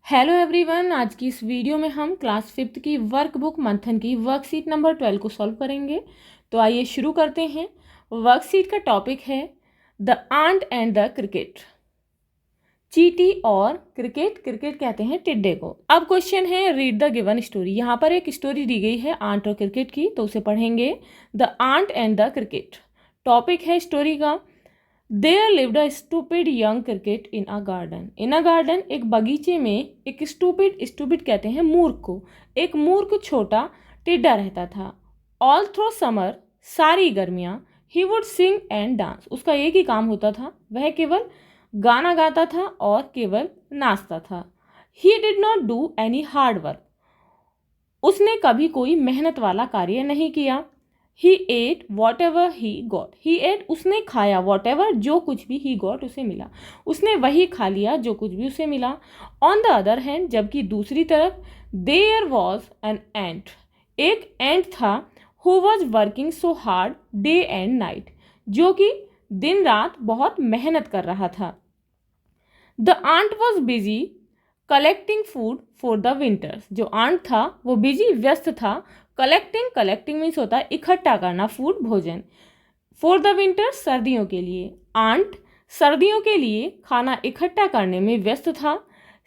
Hello everyone, आज की इस वीडियो में हम क्लास 5th की वर्कबुक मंथन की वर्कशीट नंबर 12 को सॉल्व करेंगे। तो आइए शुरू करते हैं। वर्कशीट का टॉपिक है the ant and the cricket. चींटी और क्रिकेट, क्रिकेट कहते हैं टिड्डे को। अब क्वेश्चन है रीड द गिवन स्टोरी। यहाँ पर एक स्टोरी दी गई है आंट और क्रिकेट की, तो उसे पढ़ेंगे। The ant and the cricket topic है स्टोरी का। There lived a stupid young cricket in a garden. In a garden, एक बगीचे में एक stupid कहते हैं मूर्ख को, एक मूर्ख छोटा टिड्डा रहता था। All through summer, सारी गर्मियाँ, he would sing and dance. उसका एक ही काम होता था, वह केवल गाना गाता था और केवल नाचता था। He did not do any hard work. उसने कभी कोई मेहनत वाला कार्य नहीं किया। He ate whatever he got. He ate, उसने खाया, whatever, जो कुछ भी, he got, उसे मिला, उसने वही खा लिया जो कुछ भी उसे मिला। On the other hand, जबकि दूसरी तरफ, there was an ant. एक ant था who was working so hard day and night, जो कि दिन रात बहुत मेहनत कर रहा था। The ant was busy collecting food for the winters. जो आंट था वो बिजी, व्यस्त था। कलेक्टिंग मीन्स होता है इकट्ठा करना, फूड, भोजन। फॉर द विंटर, सर्दियों के लिए। आंट सर्दियों के लिए खाना इकट्ठा करने में व्यस्त था।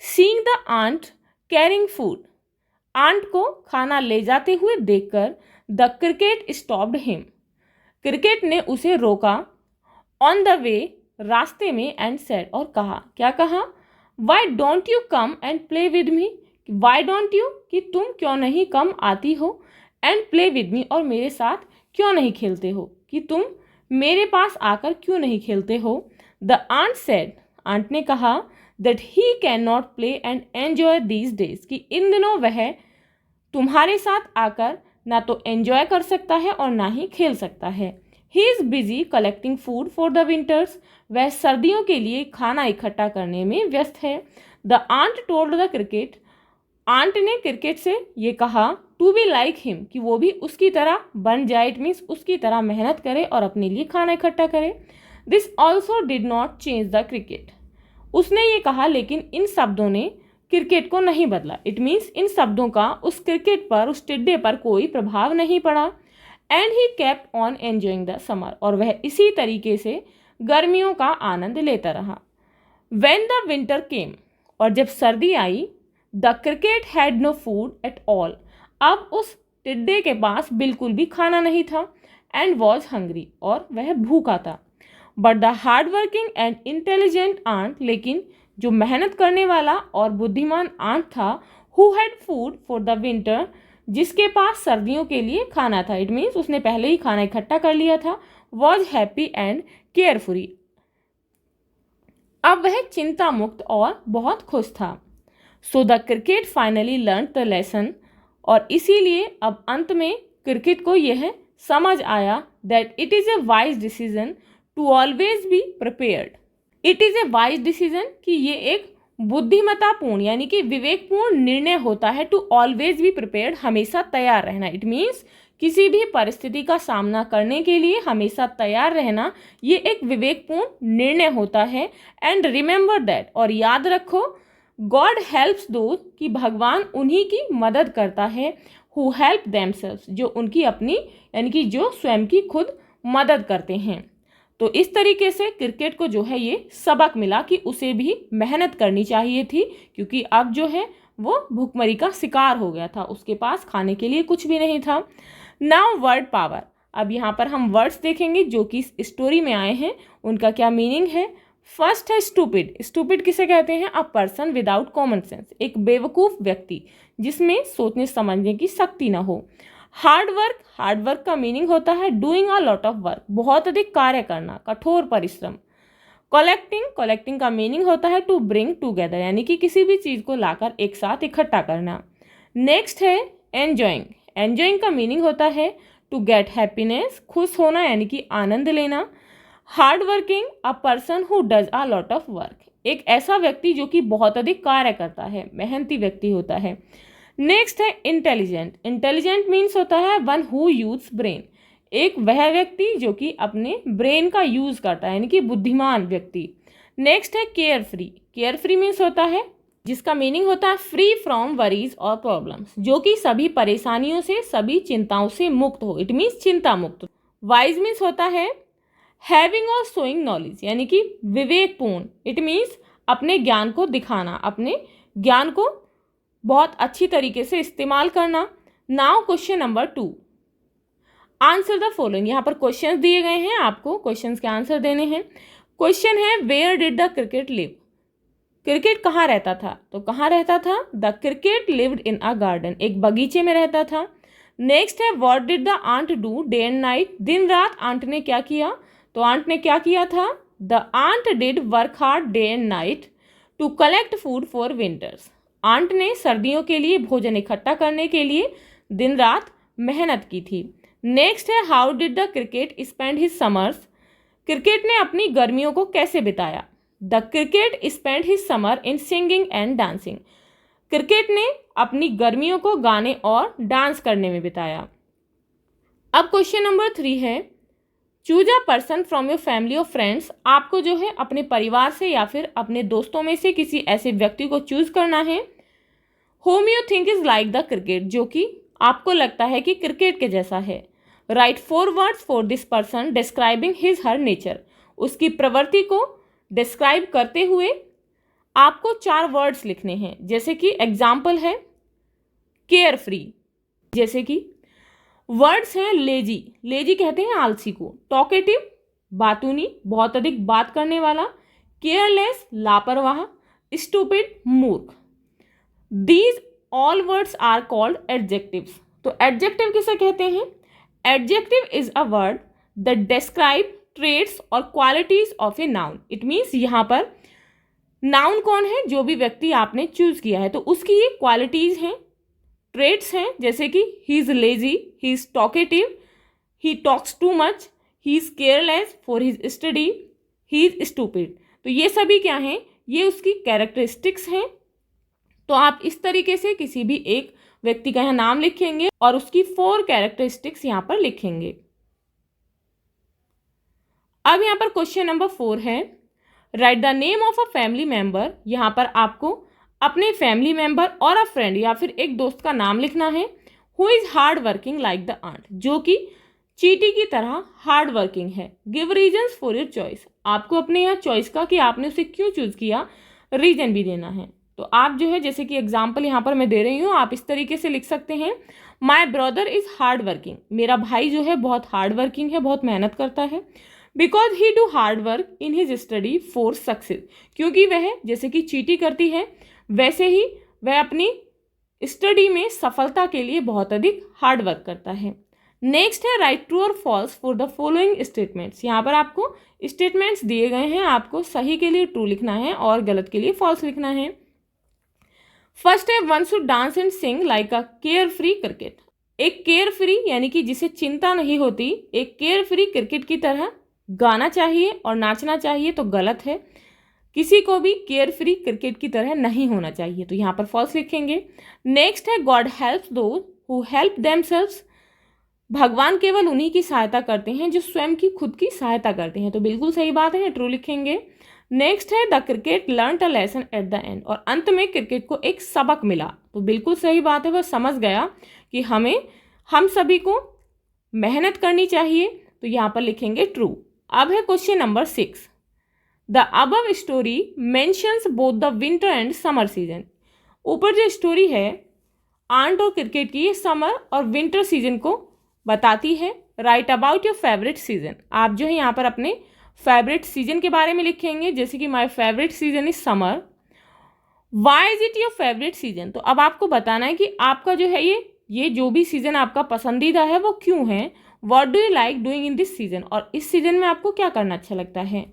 Seeing the ant carrying food, ant को खाना ले जाते हुए देखकर the cricket stopped him, cricket ने उसे रोका। ऑन द वे, रास्ते में, एंड सेड, और कहा, क्या कहा? Why don't you come and play with me, why don't you, कि तुम क्यों नहीं कम आती हो, एंड प्ले विद मी, और मेरे साथ क्यों नहीं खेलते हो, कि तुम मेरे पास आकर क्यों नहीं खेलते हो। द आंट सेड, आंट ने कहा, that he can not play and enjoy these days, कि इन दिनों वह तुम्हारे साथ आकर ना तो एन्जॉय कर सकता है और ना ही खेल सकता है। He is busy collecting food for the winters, वह सर्दियों के लिए खाना इकट्ठा करने में व्यस्त है। The ant told the cricket, ant ने क्रिकेट से ये कहा, टू बी लाइक हिम, कि वो भी उसकी तरह बन जाए। इट मीन्स उसकी तरह मेहनत करे और अपने लिए खाना इकट्ठा करे। This also did not change the cricket, उसने ये कहा लेकिन इन शब्दों ने क्रिकेट को नहीं बदला। इट मीन्स इन शब्दों का उस क्रिकेट पर, उस टिड्डे पर कोई प्रभाव नहीं पड़ा। And he kept on enjoying the summer, और वह इसी तरीके से गर्मियों का आनंद लेता रहा। वेन द विंटर केम, और जब सर्दी आई, the cricket had no food at all, अब उस टिड्डे के पास बिल्कुल भी खाना नहीं था। एंड वॉज हंग्री, और वह भूखा था। But the hard working and intelligent ant, लेकिन जो मेहनत करने वाला और बुद्धिमान आंट था, who had food for the winter, जिसके पास सर्दियों के लिए खाना था, इट मीन्स उसने पहले ही खाना इकट्ठा कर लिया था, वॉज हैप्पी एंड केयरफ्री, अब वह चिंता मुक्त और बहुत खुश था। So the cricket finally learn the lesson, और इसीलिए अब अंत में क्रिकेट को यह समझ आया that it is a wise decision to always be prepared. It is a wise decision, कि ये एक बुद्धिमत्तापूर्ण यानी कि विवेकपूर्ण निर्णय होता है। टू ऑलवेज बी प्रिपेयर्ड, हमेशा तैयार रहना। इट मीन्स किसी भी परिस्थिति का सामना करने के लिए हमेशा तैयार रहना, ये एक विवेकपूर्ण निर्णय होता है। एंड रिमेंबर दैट, और याद रखो, गॉड हेल्प्स दोज, कि भगवान उन्हीं की मदद करता है, हु हेल्प देमसेल्व्स, जो उनकी अपनी यानी कि जो स्वयं की खुद मदद करते हैं। तो इस तरीके से क्रिकेट को जो है ये सबक मिला कि उसे भी मेहनत करनी चाहिए थी, क्योंकि अब जो है वो भूखमरी का शिकार हो गया था, उसके पास खाने के लिए कुछ भी नहीं था। नाउ वर्ड पावर, अब यहाँ पर हम वर्ड्स देखेंगे जो कि इस स्टोरी में आए हैं, उनका क्या मीनिंग है। फर्स्ट है स्टूपिड। स्टूपिड किसे कहते हैं? A person without common sense, एक बेवकूफ़ व्यक्ति जिसमें सोचने समझने की शक्ति न हो। हार्ड वर्क का मीनिंग होता है doing a lot of work, बहुत अधिक कार्य करना, कठोर परिश्रम। कलेक्टिंग का मीनिंग होता है टू ब्रिंग टूगेदर, यानी कि किसी भी चीज़ को लाकर एक साथ इकट्ठा करना। नेक्स्ट है एंजॉइंग का मीनिंग होता है टू गेट हैप्पीनेस, खुश होना यानी कि आनंद लेना। Hard working, a person who does a lot of work, एक ऐसा व्यक्ति जो कि बहुत अधिक कार्य करता है, मेहनती व्यक्ति होता है। नेक्स्ट है इंटेलिजेंट मीन्स होता है वन हु यूज ब्रेन, एक वह व्यक्ति जो कि अपने ब्रेन का यूज करता है यानी कि बुद्धिमान व्यक्ति। नेक्स्ट है केयरफ्री मीन्स होता है जिसका मीनिंग होता है फ्री फ्रॉम वरीज और प्रॉब्लम्स, जो कि सभी परेशानियों से, सभी चिंताओं से मुक्त हो। इट मीन्स चिंता मुक्त। वाइज मीन्स होता है हैविंग और शोइंग नॉलेज, यानी कि विवेकपूर्ण। इट मीन्स अपने ज्ञान को दिखाना, अपने ज्ञान को बहुत अच्छी तरीके से इस्तेमाल करना। Now question number 2, answer the following. यहाँ पर क्वेश्चंस दिए गए हैं, आपको क्वेश्चंस के आंसर देने हैं। क्वेश्चन है where did the cricket live. Cricket कहाँ रहता था? तो कहाँ रहता था? The cricket lived in a garden, एक बगीचे में रहता था। नेक्स्ट है what did the ant do day and night. दिन रात आंट ने क्या किया? तो आंट ने क्या किया था? The ant did work hard day and night to collect food for winters. Ant ने सर्दियों के लिए भोजन इकट्ठा करने के लिए दिन रात मेहनत की थी। नेक्स्ट है how did the cricket spend his summers. Cricket ने अपनी गर्मियों को कैसे बिताया? The cricket spend his summer in singing and dancing. Cricket ने अपनी गर्मियों को गाने और डांस करने में बिताया। अब क्वेश्चन नंबर 3 है choose a person from your family और फ्रेंड्स। आपको जो है अपने परिवार से या फिर अपने दोस्तों में से किसी ऐसे व्यक्ति को चूज करना है whom you think is like the cricket, जो कि आपको लगता है कि क्रिकेट के जैसा है। Right 4 words for this person describing his her nature. उसकी प्रवृत्ति को डिस्क्राइब करते हुए आपको 4 वर्ड्स लिखने हैं। जैसे कि एग्जाम्पल है केयर फ्री, जैसे कि वर्ड्स हैं लेजी, लेजी कहते हैं आलसी को। टॉकेटिव, बातूनी, बहुत अधिक बात करने वाला। केयरलेस, लापरवाह। स्टूपिड, मूर्ख। These all words are called adjectives. तो एडजेक्टिव किसे कहते हैं? Adjective is a word that describe traits और qualities of a noun. It means यहाँ पर नाउन कौन है? जो भी व्यक्ति आपने चूज किया है, तो उसकी ये क्वालिटीज हैं, ट्रेट्स हैं। जैसे कि he is lazy, he is talkative, he talks too much, he is careless for his study, he is stupid. तो ये सभी क्या हैं? ये उसकी कैरेक्टरिस्टिक्स हैं। तो आप इस तरीके से किसी भी एक व्यक्ति का यहाँ नाम लिखेंगे और उसकी 4 कैरेक्टरिस्टिक्स यहाँ पर लिखेंगे। अब यहाँ पर क्वेश्चन नंबर 4 है right the name of a family member. यहाँ पर आपको अपने फैमिली मेंबर और अ फ्रेंड या फिर एक दोस्त का नाम लिखना है who is hard working like the ant, जो कि चींटी की तरह हार्ड वर्किंग है। Give reasons for your choice. आपको अपने यहाँ चॉइस का कि आपने उसे क्यों चूज किया रीजन भी देना है। तो आप जो है जैसे कि एग्जाम्पल यहाँ पर मैं दे रही हूँ, आप इस तरीके से लिख सकते हैं my brother is hard working. मेरा भाई जो है बहुत हार्ड वर्किंग है, बहुत मेहनत करता है। Because he do hard work in his study for success. क्योंकि वह जैसे कि चींटी करती है वैसे ही वह अपनी स्टडी में सफलता के लिए बहुत अधिक हार्ड वर्क करता है। नेक्स्ट है राइट ट्रू और false for the following statements. यहाँ पर आपको स्टेटमेंट्स दिए गए हैं, आपको सही के लिए ट्रू लिखना है और गलत के लिए फॉल्स लिखना है। फर्स्ट है one should dance and sing like a care free cricket. एक केयर फ्री यानी कि जिसे चिंता नहीं होती, एक केयर फ्री क्रिकेट की तरह गाना चाहिए और नाचना चाहिए, तो गलत है। किसी को भी केयर फ्री क्रिकेट की तरह नहीं होना चाहिए, तो यहाँ पर फॉल्स लिखेंगे। नेक्स्ट है God helps those who help themselves. भगवान केवल उन्हीं की सहायता करते हैं जो स्वयं की खुद की सहायता करते हैं, तो बिल्कुल सही बात है, ट्रू लिखेंगे। नेक्स्ट है the cricket learn a lesson at the end. और अंत में क्रिकेट को एक सबक मिला, तो बिल्कुल सही बात है, वह समझ गया कि हम सभी को मेहनत करनी चाहिए, तो यहाँ पर लिखेंगे ट्रू। अब है question number 6 the above story mentions both the winter and summer season. ऊपर जो स्टोरी है आंट और क्रिकेट की, ये समर और विंटर सीजन को बताती है। Right about your favourite season. आप जो है यहाँ पर अपने फेवरेट सीजन के बारे में लिखेंगे, जैसे कि my favourite season is summer. Why is it your favourite season. तो अब आपको बताना है कि आपका जो है ये जो भी सीजन आपका पसंदीदा है वो क्यों है। What do you like doing in this season. और इस सीजन में आपको क्या करना अच्छा लगता है।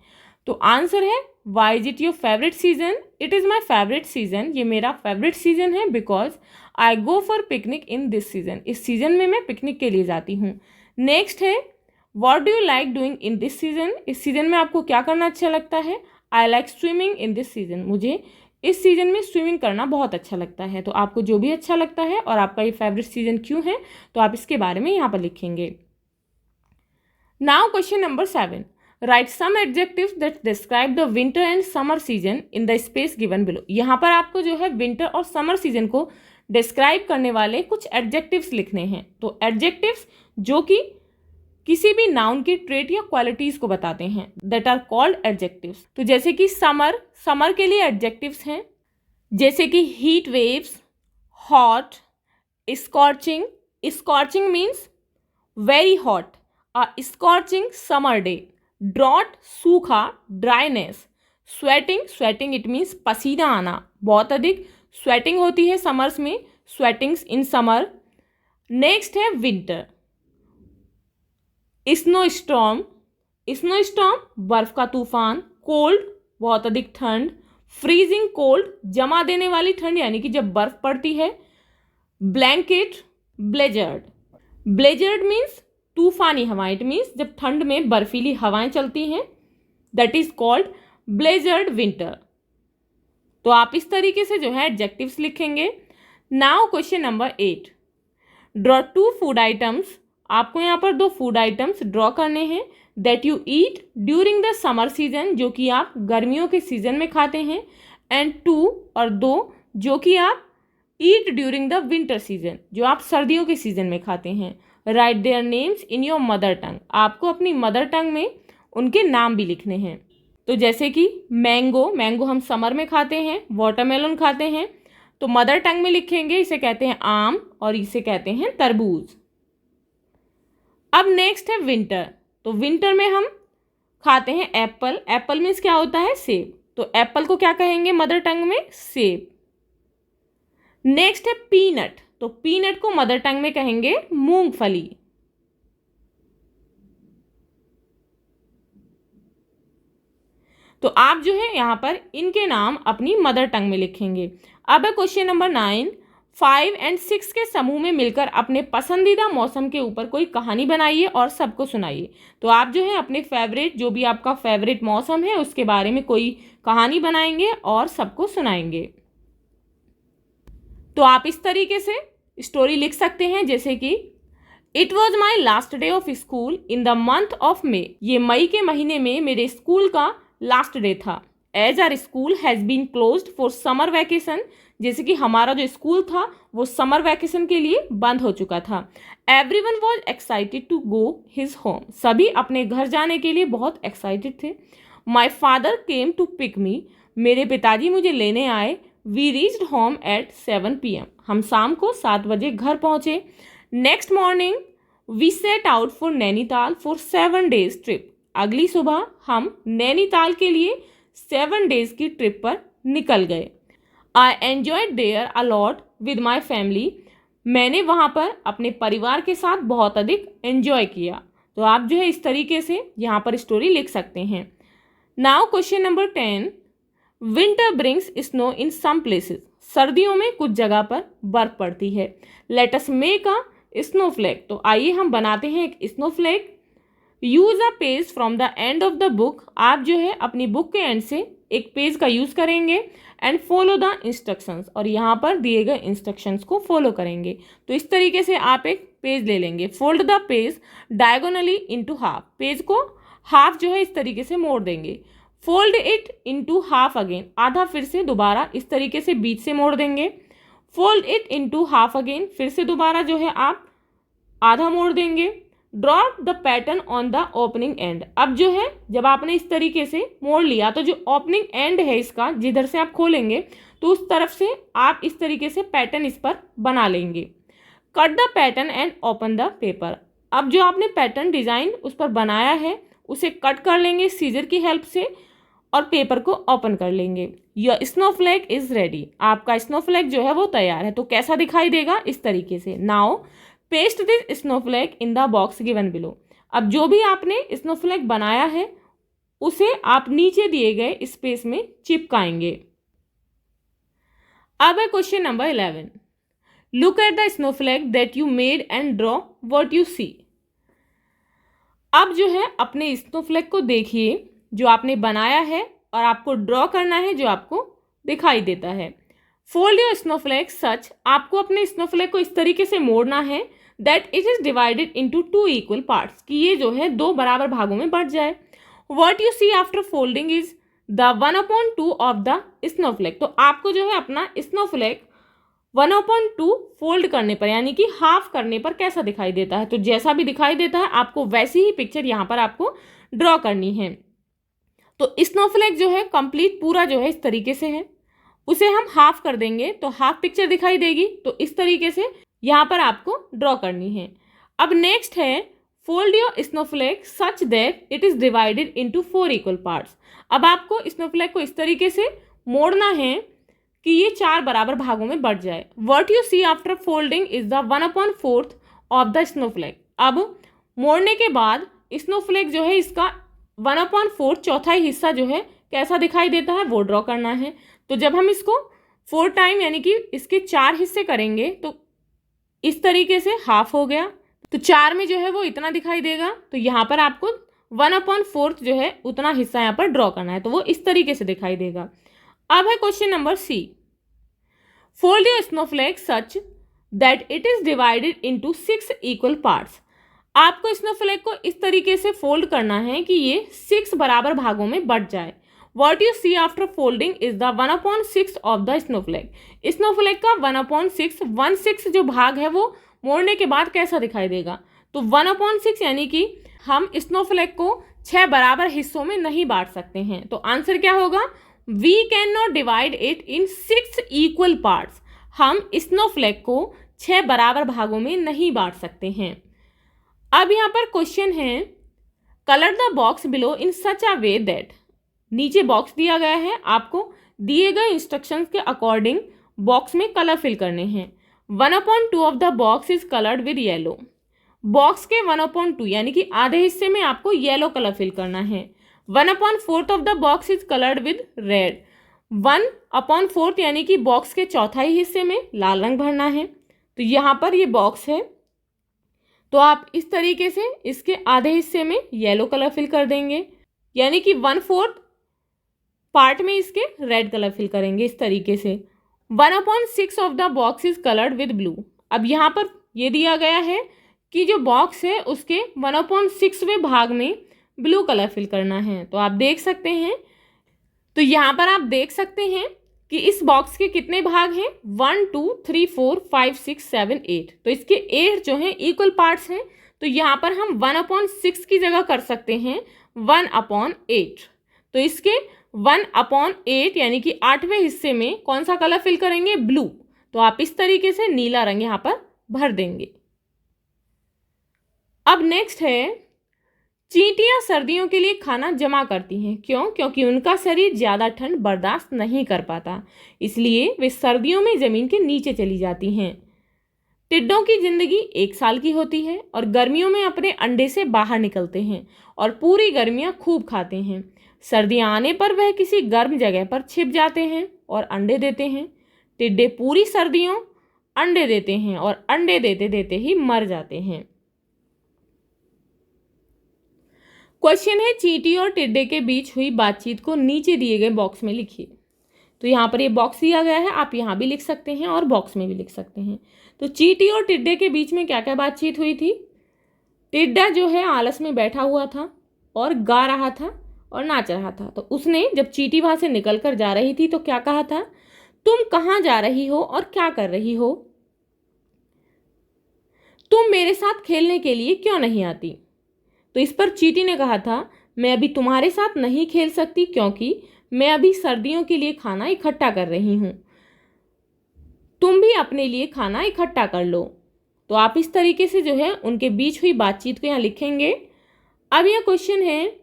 तो आंसर है why is it your favourite season. It is my favourite season. ये मेरा फेवरेट सीजन है because I go for picnic in this season. इस सीजन में मैं पिकनिक के लिए जाती हूँ। नेक्स्ट है what do you like doing in this season. इस सीजन में आपको क्या करना अच्छा लगता है। I like swimming in this season. मुझे इस सीजन में स्विमिंग करना बहुत अच्छा लगता है। तो आपको जो भी अच्छा लगता है और आपका ये फेवरेट सीजन क्यों है, तो आप इसके बारे में यहाँ पर लिखेंगे। Now question number 7 write some adjectives that describe the winter and summer season in the space given below. यहाँ पर आपको जो है विंटर और समर सीजन को डिस्क्राइब करने वाले कुछ एडजेक्टिव्स लिखने हैं। तो एडजेक्टिव्स जो कि किसी भी नाउन की ट्रेट या क्वालिटीज को बताते हैं, दैट आर कॉल्ड एडजेक्टिव्स। तो जैसे कि समर, समर के लिए एडजेक्टिव्स हैं जैसे कि heat waves, hot, scorching, scorching means very hot, a scorching summer day, drought सूखा, dryness, sweating, sweating it means पसीना आना, बहुत अधिक स्वेटिंग होती है समर्स में, स्वेटिंग्स इन समर। नेक्स्ट है winter, snowstorm, snowstorm बर्फ का तूफान, कोल्ड बहुत अधिक ठंड, फ्रीजिंग कोल्ड जमा देने वाली ठंड यानी कि जब बर्फ पड़ती है, ब्लैंकेट, ब्लेजर्ड, ब्लेजर्ड मीन्स तूफानी हवाएं, इट मीन्स जब ठंड में बर्फीली हवाएं चलती हैं, दैट इज कॉल्ड ब्लेजर्ड विंटर। तो आप इस तरीके से जो है एडजेक्टिव्स लिखेंगे। Now question number 8, draw 2 food items, आपको यहाँ पर 2 फूड आइटम्स ड्रॉ करने हैं that you eat during the summer season, जो कि आप गर्मियों के सीजन में खाते हैं, एंड 2 और 2 जो कि आप ईट ड्यूरिंग द विंटर सीजन, जो आप सर्दियों के सीजन में खाते हैं। Right their names in your mother tongue, आपको अपनी मदर टंग में उनके नाम भी लिखने हैं। तो जैसे कि मैंगो, मैंगो हम समर में खाते हैं, वाटरमेलन खाते हैं, तो मदर टंग में लिखेंगे, इसे कहते हैं आम और इसे कहते हैं तरबूज। अब नेक्स्ट है विंटर, तो विंटर में हम खाते हैं एप्पल, एप्पल मीन्स क्या होता है सेब, तो एप्पल को क्या कहेंगे मदर टंग में, सेब। नेक्स्ट है पीनट, तो पीनट को मदर टंग में कहेंगे मूंगफली। तो आप जो है यहाँ पर इनके नाम अपनी मदर टंग में लिखेंगे। अब है क्वेश्चन नंबर 9, 5 और 6 के समूह में मिलकर अपने पसंदीदा मौसम के ऊपर कोई कहानी बनाइए और सबको सुनाइए। तो आप जो है अपने फेवरेट, जो भी आपका फेवरेट मौसम है उसके बारे में कोई कहानी बनाएंगे और सबको सुनाएंगे। तो आप इस तरीके से स्टोरी लिख सकते हैं जैसे कि it was my last day of school in the month of May, ये मई के महीने में मेरे स्कूल का लास्ट डे था। As our school has been closed for summer vacation, जैसे कि हमारा जो स्कूल था वो समर वैकेशन के लिए बंद हो चुका था। Everyone was excited to go his home, सभी अपने घर जाने के लिए बहुत एक्साइटेड थे। My father came to pick me, मेरे पिताजी मुझे लेने आए। We reached home at 7 PM, हम शाम को 7 बजे घर पहुँचे। Next morning we set out for Nainital for 7 days trip, अगली सुबह हम नैनीताल के लिए 7 days की ट्रिप पर निकल गए। I enjoyed there a lot with my family, मैंने वहाँ पर अपने परिवार के साथ बहुत अधिक एन्जॉय किया। तो आप जो है इस तरीके से यहाँ पर स्टोरी लिख सकते हैं। Now question number 10, winter brings snow in some places, सर्दियों में कुछ जगह पर बर्फ पड़ती है। Let us make a snowflake, तो आइए हम बनाते हैं एक snowflake. Use a page from the end of the book, आप जो है अपनी बुक के एंड से एक पेज का यूज करेंगे। एंड फॉलो द इंस्ट्रक्शंस, और यहाँ पर दिए गए इंस्ट्रक्शंस को फॉलो करेंगे। तो इस तरीके से आप एक पेज ले लेंगे। Fold the page diagonally into half, page को हाफ जो है इस तरीके से मोड़ देंगे। Fold it into half again, आधा फिर से दोबारा इस तरीके से बीच से मोड़ देंगे। Fold it into half again, फिर से दोबारा जो है आप आधा मोड़ देंगे। Draw the pattern on the opening and, अब जो है जब आपने इस तरीके से मोड़ लिया तो जो ओपनिंग एंड है इसका, जिधर से आप खोलेंगे तो उस तरफ से आप इस तरीके से पैटर्न इस पर बना लेंगे। Cut the pattern and open the paper, अब जो आपने पैटर्न डिजाइन उस पर बनाया है उसे कट कर लेंगे सीजर की हेल्प से और पेपर को ओपन कर लेंगे। योर स्नोफ्लेक इज रेडी, आपका स्नोफ्लेक जो है वो तैयार है। तो कैसा दिखाई देगा, इस तरीके से। Now paste this Snowflake in the box given below, अब जो भी आपने स्नोफ्लेक बनाया है उसे आप नीचे दिए गए स्पेस में चिपकाएंगे। अब है question number 11, look at the snowflake that you made and draw what you see, अब जो है अपने स्नोफ्लेक को देखिए जो आपने बनाया है और आपको ड्रॉ करना है जो आपको दिखाई देता है। फोल्ड योर स्नोफ्लेक सच, आपको अपने स्नोफ्लेक को इस तरीके से मोड़ना है that it is divided into 2 equal parts, कि ये जो है 2 बराबर भागों में बंट जाए। What you see after folding is the 1/2 of the snowflake. तो आपको जो है अपना स्नोफ्लेक 1/2 फोल्ड करने पर यानी कि हाफ करने पर कैसा दिखाई देता है। तो जैसा भी दिखाई देता है आपको वैसी ही पिक्चर यहाँ पर आपको ड्रॉ करनी है। तो स्नोफ्लेक जो है कंप्लीट पूरा जो है इस तरीके से है, उसे हम हाफ कर देंगे तो हाफ पिक्चर दिखाई देगी। तो इस तरीके से यहाँ पर आपको ड्रॉ करनी है। अब नेक्स्ट है fold your snowflake such that it is divided into 4 equal parts. अब आपको स्नोफ्लेक को इस तरीके से मोड़ना है कि ये 4 बराबर भागों में बढ़ जाए। What you see after folding is the 1/4 of the snowflake. अब मोड़ने के बाद स्नोफ्लेक जो है इसका 1/4 चौथाई हिस्सा जो है कैसा दिखाई देता है वो ड्रॉ करना है। तो जब हम इसको 4 टाइम यानी कि इसके 4 हिस्से करेंगे तो इस तरीके से हाफ हो गया। तो 4 में जो है वो इतना दिखाई देगा। तो यहाँ पर आपको 1/4 जो है उतना हिस्सा यहाँ पर ड्रॉ करना है, तो वो इस तरीके से दिखाई देगा। अब है question number C. Fold your snowflake such that it is divided into 6 equal parts. आपको स्नोफ्लेक को इस तरीके से फोल्ड करना है कि ये 6 बराबर भागों में बढ़ जाए। What you see after folding is the 1/6 of the snowflake. Snowflake का 1/6 जो भाग है वो मोड़ने के बाद कैसा दिखाई देगा। तो 1/6 यानी कि हम स्नोफ्लेक को 6 बराबर हिस्सों में नहीं बांट सकते हैं। तो आंसर क्या होगा, we can not divide it in 6 equal parts. हम स्नोफ्लेक को 6 बराबर भागों में नहीं बांट सकते हैं। अब यहाँ पर क्वेश्चन है colour the box below in such a way that. नीचे बॉक्स दिया गया है, आपको दिए गए इंस्ट्रक्शंस के अकॉर्डिंग बॉक्स में कलर फिल करने हैं। 1/2 of the box is coloured with yellow. Box के 1/2 यानी कि आधे हिस्से में आपको येलो कलर फिल करना है। 1/4 of the box is coloured with red. 1/4 यानी कि बॉक्स के चौथाई हिस्से में लाल रंग भरना है। तो यहाँ पर ये बॉक्स है, तो आप इस तरीके से इसके आधे हिस्से में येलो कलर फिल कर देंगे, यानी कि 1/4 पार्ट में इसके रेड कलर फिल करेंगे इस तरीके से। 1/6 of the box is coloured with blue. अब यहाँ पर ये दिया गया है कि जो बॉक्स है उसके 1/6वें भाग में ब्लू कलर फिल करना है। तो आप देख सकते हैं, तो यहाँ पर आप देख सकते हैं कि इस बॉक्स के कितने भाग हैं, 1 2 3 4 5 6 7 8। तो इसके 8 जो हैं इक्वल पार्ट्स हैं। तो यहाँ पर हम 1/6 की जगह कर सकते हैं 1/8। तो इसके 1/8 यानी कि 8वें हिस्से में कौन सा कलर फिल करेंगे, ब्लू। तो आप इस तरीके से नीला रंग यहाँ पर भर देंगे। अब नेक्स्ट है चींटियां सर्दियों के लिए खाना जमा करती हैं। क्यों? क्योंकि उनका शरीर ज़्यादा ठंड बर्दाश्त नहीं कर पाता, इसलिए वे सर्दियों में ज़मीन के नीचे चली जाती हैं। टिड्डों की जिंदगी 1 साल की होती है और गर्मियों में अपने अंडे से बाहर निकलते हैं और पूरी गर्मियां खूब खाते हैं। सर्दियां आने पर वह किसी गर्म जगह पर छिप जाते हैं और अंडे देते हैं। टिड्डे पूरी सर्दियों अंडे देते हैं और अंडे देते देते ही मर जाते हैं। क्वेश्चन है चींटी और टिड्डे के बीच हुई बातचीत को नीचे दिए गए बॉक्स में लिखिए। तो यहाँ पर ये बॉक्स दिया गया है, आप यहाँ भी लिख सकते हैं और बॉक्स में भी लिख सकते हैं। तो चींटी और टिड्डे के बीच में क्या क्या बातचीत हुई थी। टिड्डा जो है आलस में बैठा हुआ था और गा रहा था और नाच रहा था। तो उसने जब चींटी वहाँ से निकल कर जा रही थी तो क्या कहा था, तुम कहाँ जा रही हो और क्या कर रही हो, तुम मेरे साथ खेलने के लिए क्यों नहीं आती। तो इस पर चींटी ने कहा था, मैं अभी तुम्हारे साथ नहीं खेल सकती क्योंकि मैं अभी सर्दियों के लिए खाना इकट्ठा कर रही हूँ, तुम भी अपने लिए खाना इकट्ठा कर लो। तो आप इस तरीके से जो है उनके बीच हुई बातचीत को यहाँ लिखेंगे। अब यह क्वेश्चन है,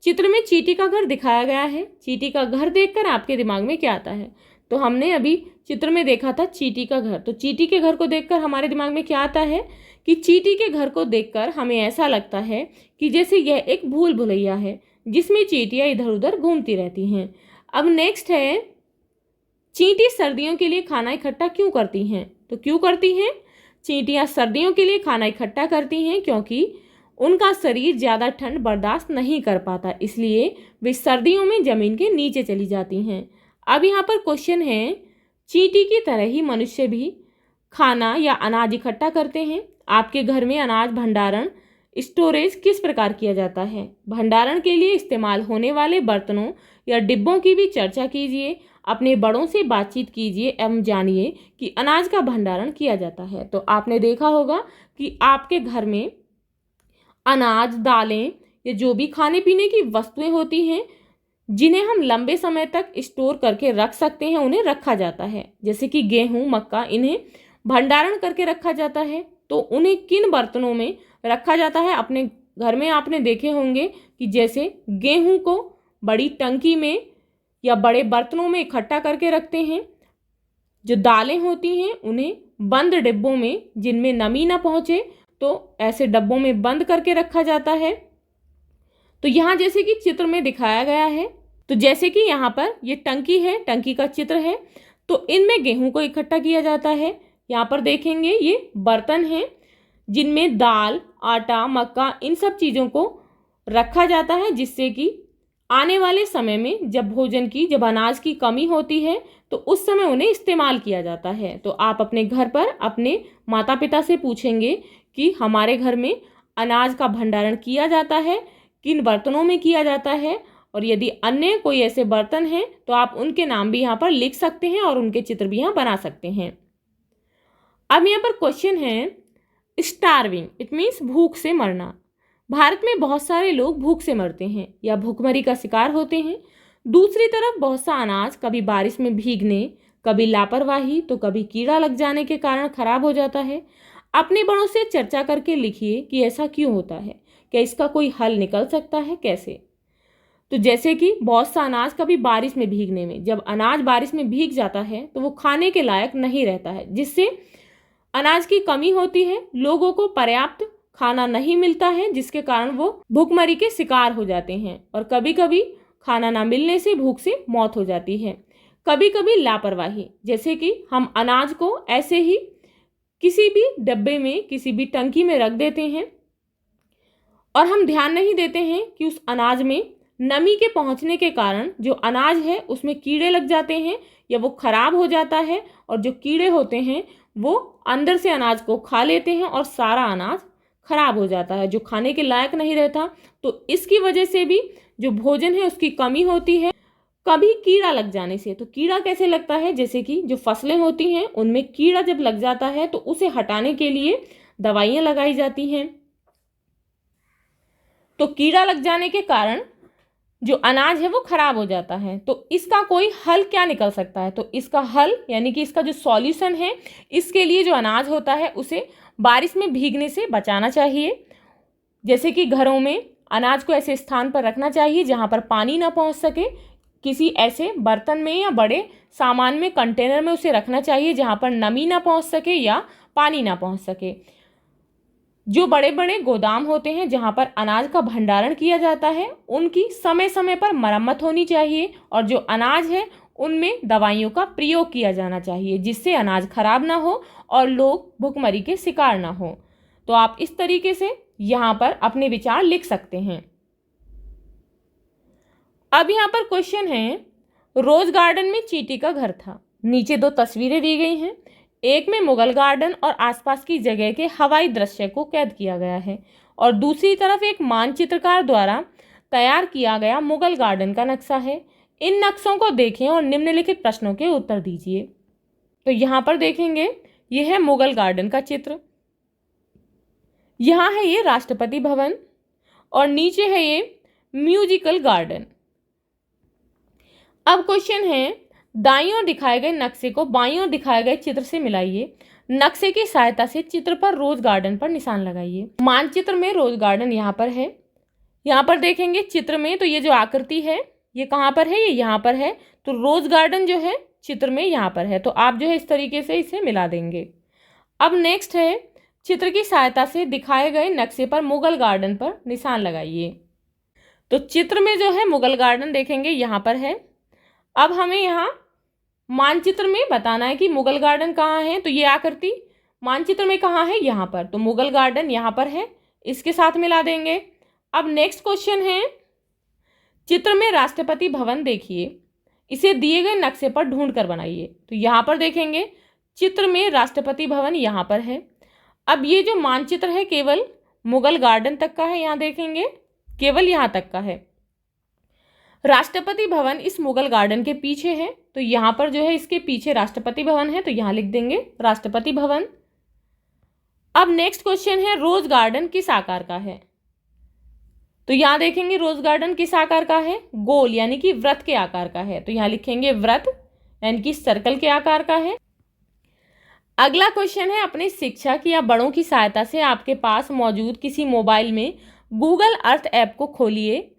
चित्र में चींटी का घर दिखाया गया है, चींटी का घर देखकर आपके दिमाग में क्या आता है। तो हमने अभी चित्र में देखा था चींटी का घर, तो चींटी के घर को देखकर हमारे दिमाग में क्या आता है कि चींटी के घर को देखकर हमें ऐसा लगता है कि जैसे यह एक भूल भुलैया है जिसमें चींटियाँ इधर उधर घूमती रहती हैं। अब नेक्स्ट है, चींटी सर्दियों के लिए खाना इकट्ठा क्यों करती हैं। तो क्यों करती हैं, चींटियाँ सर्दियों के लिए खाना इकट्ठा करती हैं क्योंकि उनका शरीर ज़्यादा ठंड बर्दाश्त नहीं कर पाता, इसलिए वे सर्दियों में ज़मीन के नीचे चली जाती हैं। अब यहाँ पर क्वेश्चन है, चींटी की तरह ही मनुष्य भी खाना या अनाज इकट्ठा करते हैं। आपके घर में अनाज भंडारण स्टोरेज किस प्रकार किया जाता है। भंडारण के लिए इस्तेमाल होने वाले बर्तनों या डिब्बों की भी चर्चा कीजिए। अपने बड़ों से बातचीत कीजिए एवं जानिए कि अनाज का भंडारण किया जाता है। तो आपने देखा होगा कि आपके घर में अनाज, दालें या जो भी खाने पीने की वस्तुएं होती हैं जिन्हें हम लंबे समय तक स्टोर करके रख सकते हैं, उन्हें रखा जाता है। जैसे कि गेहूं, मक्का, इन्हें भंडारण करके रखा जाता है। तो उन्हें किन बर्तनों में रखा जाता है? अपने घर में आपने देखे होंगे कि जैसे गेहूं को बड़ी टंकी में या बड़े बर्तनों में इकट्ठा करके रखते हैं। जो दालें होती हैं उन्हें बंद डिब्बों में, जिनमें नमी ना पहुंचे, तो ऐसे डब्बों में बंद करके रखा जाता है। तो यहाँ जैसे कि चित्र में दिखाया गया है, तो जैसे कि यहाँ पर ये टंकी है, टंकी का चित्र है। तो इनमें गेहूं को इकट्ठा किया जाता है। यहाँ पर देखेंगे ये बर्तन हैं जिनमें दाल, आटा, मक्का, इन सब चीज़ों को रखा जाता है, जिससे कि आने वाले समय में जब अनाज की कमी होती है तो उस समय उन्हें इस्तेमाल किया जाता है। तो आप अपने घर पर अपने माता पिता से पूछेंगे कि हमारे घर में अनाज का भंडारण किया जाता है, किन बर्तनों में किया जाता है, और यदि अन्य कोई ऐसे बर्तन हैं तो आप उनके नाम भी यहाँ पर लिख सकते हैं और उनके चित्र भी यहाँ बना सकते हैं। अब यहाँ पर क्वेश्चन है, स्टार्विंग इट मीन्स भूख से मरना। भारत में बहुत सारे लोग भूख से मरते हैं या भूखमरी का शिकार होते हैं। दूसरी तरफ बहुत सा अनाज कभी बारिश में भीगने, कभी लापरवाही, तो कभी कीड़ा लग जाने के कारण खराब हो जाता है। अपने बड़ों से चर्चा करके लिखिए कि ऐसा क्यों होता है, क्या इसका कोई हल निकल सकता है, कैसे। तो जैसे कि बहुत सा अनाज कभी बारिश में भीगने में, जब अनाज बारिश में भीग जाता है तो वो खाने के लायक नहीं रहता है, जिससे अनाज की कमी होती है, लोगों को पर्याप्त खाना नहीं मिलता है, जिसके कारण वो भूखमरी के शिकार हो जाते हैं। और कभी कभी खाना ना मिलने से भूख से मौत हो जाती है। कभी कभी लापरवाही, जैसे कि हम अनाज को ऐसे ही किसी भी डब्बे में, किसी भी टंकी में रख देते हैं और हम ध्यान नहीं देते हैं कि उस अनाज में नमी के पहुंचने के कारण जो अनाज है उसमें कीड़े लग जाते हैं या वो खराब हो जाता है, और जो कीड़े होते हैं वो अंदर से अनाज को खा लेते हैं और सारा अनाज खराब हो जाता है, जो खाने के लायक नहीं रहता। तो इसकी वजह से भी जो भोजन है उसकी कमी होती है। कभी कीड़ा लग जाने से, तो कीड़ा कैसे लगता है, जैसे कि जो फसलें होती हैं उनमें कीड़ा जब लग जाता है तो उसे हटाने के लिए दवाइयाँ लगाई जाती हैं। तो कीड़ा लग जाने के कारण जो अनाज है वो खराब हो जाता है। तो इसका कोई हल क्या निकल सकता है? तो इसका हल यानी कि इसका जो सॉल्यूशन है, इसके लिए जो अनाज होता है उसे बारिश में भीगने से बचाना चाहिए। जैसे कि घरों में अनाज को ऐसे स्थान पर रखना चाहिए जहाँ पर पानी ना पहुँच सके। किसी ऐसे बर्तन में या बड़े सामान में, कंटेनर में उसे रखना चाहिए जहाँ पर नमी ना पहुँच सके या पानी ना पहुँच सके। जो बड़े बड़े गोदाम होते हैं जहाँ पर अनाज का भंडारण किया जाता है, उनकी समय समय पर मरम्मत होनी चाहिए, और जो अनाज है उनमें दवाइयों का प्रयोग किया जाना चाहिए, जिससे अनाज खराब ना हो और लोग भुखमरी के शिकार ना हो। तो आप इस तरीके से यहाँ पर अपने विचार लिख सकते हैं। अब यहाँ पर क्वेश्चन है, रोज गार्डन में चींटी का घर था। नीचे दो तस्वीरें दी गई हैं। एक में मुगल गार्डन और आसपास की जगह के हवाई दृश्य को कैद किया गया है, और दूसरी तरफ एक मानचित्रकार द्वारा तैयार किया गया मुगल गार्डन का नक्शा है। इन नक्शों को देखें और निम्नलिखित प्रश्नों के उत्तर दीजिए। तो यहाँ पर देखेंगे, यह है मुगल गार्डन का चित्र। यहाँ है ये राष्ट्रपति भवन, और नीचे है ये म्यूजिकल गार्डन। अब क्वेश्चन है, दाईं ओर दिखाए गए नक्शे को बाईं ओर दिखाए गए चित्र से मिलाइए। नक्शे की सहायता से चित्र पर रोज गार्डन पर निशान लगाइए। मानचित्र में रोज गार्डन यहाँ पर है। यहाँ पर देखेंगे चित्र में, तो ये जो आकृति है ये कहाँ पर है, ये यहाँ पर है। तो रोज गार्डन जो है चित्र में यहाँ पर है। तो आप जो है इस तरीके से इसे मिला देंगे। अब नेक्स्ट है, चित्र की सहायता से दिखाए गए नक्शे पर मुगल गार्डन पर निशान लगाइए। तो चित्र में जो है मुगल गार्डन देखेंगे यहाँ पर है। अब हमें यहाँ मानचित्र में बताना है कि मुगल गार्डन कहाँ है। तो ये आकृति मानचित्र में कहाँ है, यहाँ पर। तो मुगल गार्डन यहाँ पर है, इसके साथ मिला देंगे। अब नेक्स्ट क्वेश्चन है, चित्र में राष्ट्रपति भवन देखिए, इसे दिए गए नक्शे पर ढूंढ कर बनाइए। तो यहाँ पर देखेंगे चित्र में राष्ट्रपति भवन यहाँ पर है। अब ये जो मानचित्र है केवल मुगल गार्डन तक का है, यहाँ देखेंगे केवल यहाँ तक का है। राष्ट्रपति भवन इस मुगल गार्डन के पीछे है, तो यहाँ पर जो है इसके पीछे राष्ट्रपति भवन है, तो यहाँ लिख देंगे राष्ट्रपति भवन। अब नेक्स्ट क्वेश्चन है, रोज गार्डन किस आकार का है? तो यहाँ देखेंगे रोज गार्डन किस आकार का है? गोल यानी कि वृत्त के आकार का है, तो यहाँ लिखेंगे वृत्त यानी कि सर्कल के आकार का है। अगला क्वेश्चन है, अपने शिक्षक या बड़ों की सहायता से आपके पास मौजूद किसी मोबाइल में गूगल अर्थ ऐप को खोलिए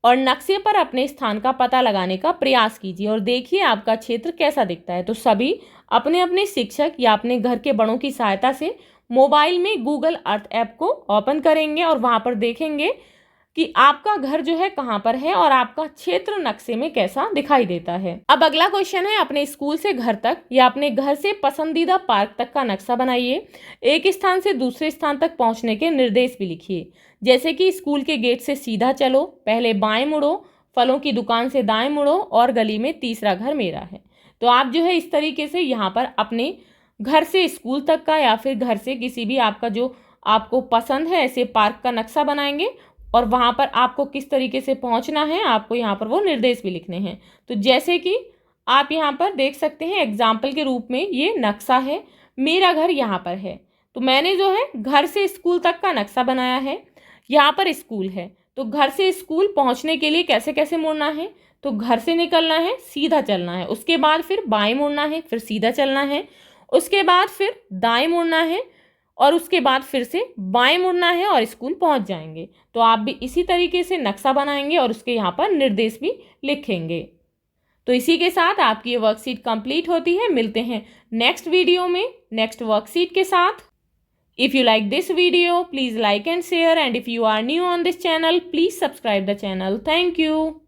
और नक्शे पर अपने स्थान का पता लगाने का प्रयास कीजिए और देखिए आपका क्षेत्र कैसा दिखता है। तो सभी अपने अपने शिक्षक या अपने घर के बड़ों की सहायता से मोबाइल में गूगल अर्थ ऐप को ओपन करेंगे और वहाँ पर देखेंगे कि आपका घर जो है कहाँ पर है और आपका क्षेत्र नक्शे में कैसा दिखाई देता है। अब अगला क्वेश्चन है, अपने स्कूल से घर तक या अपने घर से पसंदीदा पार्क तक का नक्शा बनाइए। एक स्थान से दूसरे स्थान तक पहुंचने के निर्देश भी लिखिए, जैसे कि स्कूल के गेट से सीधा चलो, पहले बाएं मुड़ो, फलों की दुकान से दाएं मुड़ो और गली में तीसरा घर मेरा है। तो आप जो है इस तरीके से यहाँ पर अपने घर से स्कूल तक का या फिर घर से किसी भी आपका जो आपको पसंद है ऐसे पार्क का नक्शा बनाएंगे और वहाँ पर आपको किस तरीके से पहुँचना है आपको यहाँ पर वो निर्देश भी लिखने हैं। तो जैसे कि आप यहाँ पर देख सकते हैं एग्जाम्पल के रूप में ये नक्शा है, मेरा घर यहाँ पर है, तो मैंने जो है घर से स्कूल तक का नक्शा बनाया है। यहाँ पर स्कूल है, तो घर से स्कूल पहुँचने के लिए कैसे कैसे मुड़ना है? तो घर से निकलना है, सीधा चलना है, उसके बाद फिर बाएं मुड़ना है, फिर सीधा चलना है, उसके बाद फिर दाएं मुड़ना है और उसके बाद फिर से बाएं मुड़ना है और स्कूल पहुंच जाएंगे। तो आप भी इसी तरीके से नक्शा बनाएंगे और उसके यहाँ पर निर्देश भी लिखेंगे। तो इसी के साथ आपकी ये वर्कशीट कंप्लीट होती है। मिलते हैं नेक्स्ट वीडियो में नेक्स्ट वर्कशीट के साथ। If you like this video please like and share, and if you are new on this channel please subscribe the channel. Thank you.